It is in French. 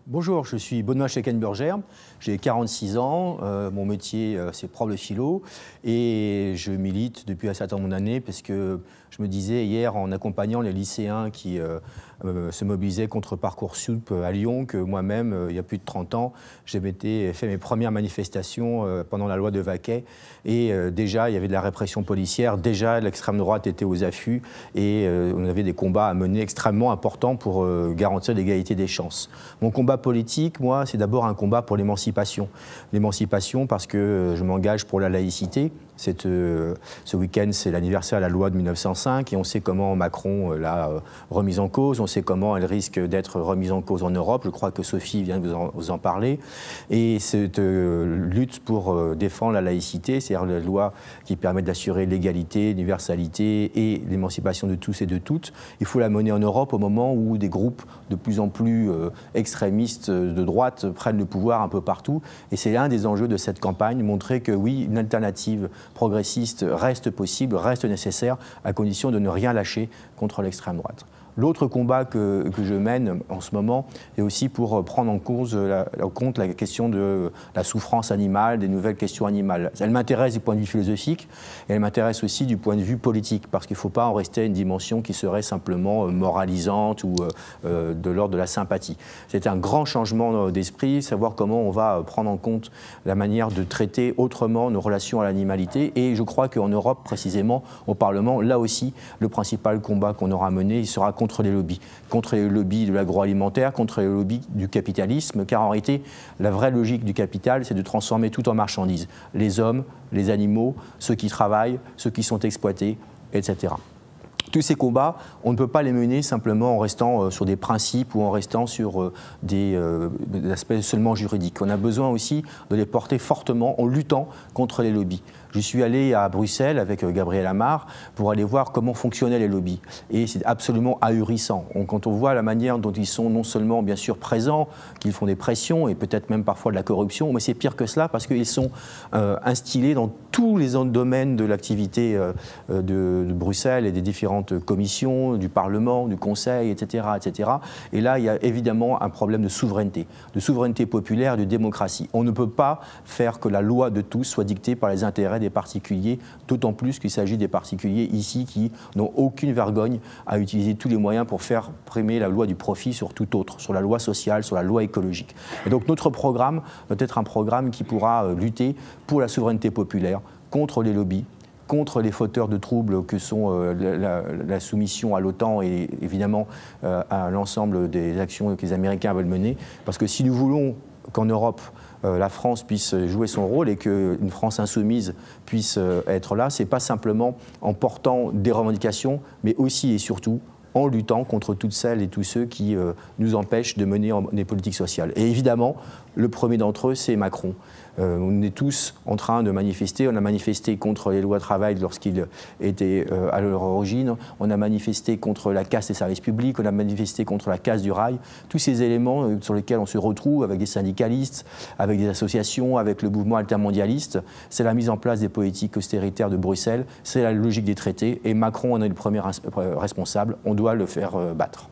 Bonjour, je suis Benoît Scheckenburger, j'ai 46 ans, mon métier c'est prof de philo et je milite depuis un certain nombre d'années parce que je me disais hier en accompagnant les lycéens qui se mobilisaient contre Parcoursup à Lyon que moi-même, il y a plus de 30 ans, j'avais fait mes premières manifestations pendant la loi de Vaquet et déjà il y avait de la répression policière, déjà l'extrême droite était aux affûts et on avait des combats à mener extrêmement importants pour garantir l'égalité des chances. Mon combat politique, moi, c'est d'abord un combat pour l'émancipation. L'émancipation parce que je m'engage pour la laïcité. Ce week-end, c'est l'anniversaire de la loi de 1905 et on sait comment Macron l'a remise en cause, on sait comment elle risque d'être remise en cause en Europe. Je crois que Sophie vient de vous en parler. Et cette lutte pour défendre la laïcité, c'est-à-dire la loi qui permet d'assurer l'égalité, l'universalité et l'émancipation de tous et de toutes, il faut la mener en Europe au moment où des groupes de plus en plus extrémistes de droite prennent le pouvoir un peu partout. Et c'est un des enjeux de cette campagne, montrer que oui, une alternative progressiste reste possible, reste nécessaire, à condition de ne rien lâcher contre l'extrême droite. L'autre combat que je mène en ce moment est aussi pour prendre en compte la question de la souffrance animale, des nouvelles questions animales. Elle m'intéresse du point de vue philosophique et elle m'intéresse aussi du point de vue politique parce qu'il ne faut pas en rester à une dimension qui serait simplement moralisante ou de l'ordre de la sympathie. C'est un grand changement d'esprit, savoir comment on va prendre en compte la manière de traiter autrement nos relations à l'animalité et je crois qu'en Europe, précisément, au Parlement, là aussi, le principal combat qu'on aura mené, il sera contre les lobbies de l'agroalimentaire, contre les lobbies du capitalisme, car en réalité, la vraie logique du capital, c'est de transformer tout en marchandises. Les hommes, les animaux, ceux qui travaillent, ceux qui sont exploités, etc. Tous ces combats, on ne peut pas les mener simplement en restant sur des principes ou en restant sur des aspects seulement juridiques. On a besoin aussi de les porter fortement en luttant contre les lobbies. Je suis allé à Bruxelles avec Gabriel Amar pour aller voir comment fonctionnaient les lobbies. Et c'est absolument ahurissant. Quand on voit la manière dont ils sont non seulement bien sûr présents, qu'ils font des pressions et peut-être même parfois de la corruption, mais c'est pire que cela parce qu'ils sont instillés dans tous les autres domaines de l'activité de Bruxelles et des différentes commissions, du Parlement, du Conseil, etc., etc. Et là, il y a évidemment un problème de souveraineté populaire, de démocratie. On ne peut pas faire que la loi de tous soit dictée par les intérêts des particuliers, d'autant plus qu'il s'agit des particuliers ici qui n'ont aucune vergogne à utiliser tous les moyens pour faire primer la loi du profit sur tout autre, sur la loi sociale, sur la loi écologique. Et donc notre programme doit être un programme qui pourra lutter pour la souveraineté populaire, contre les lobbies, contre les fauteurs de troubles que sont la soumission à l'OTAN et évidemment à l'ensemble des actions que les Américains veulent mener. Parce que si nous voulons qu'en Europe, la France puisse jouer son rôle et qu'une France insoumise puisse être là, ce n'est pas simplement en portant des revendications, mais aussi et surtout en luttant contre toutes celles et tous ceux qui nous empêchent de mener des politiques sociales. Et évidemment, le premier d'entre eux, c'est Macron. On est tous en train de manifester. On a manifesté contre les lois de travail lorsqu'ils étaient à leur origine. On a manifesté contre la casse des services publics. On a manifesté contre la casse du rail. Tous ces éléments sur lesquels on se retrouve avec des syndicalistes, avec des associations, avec le mouvement altermondialiste, c'est la mise en place des politiques austéritaires de Bruxelles. C'est la logique des traités. Et Macron en est le premier responsable. On doit le faire battre.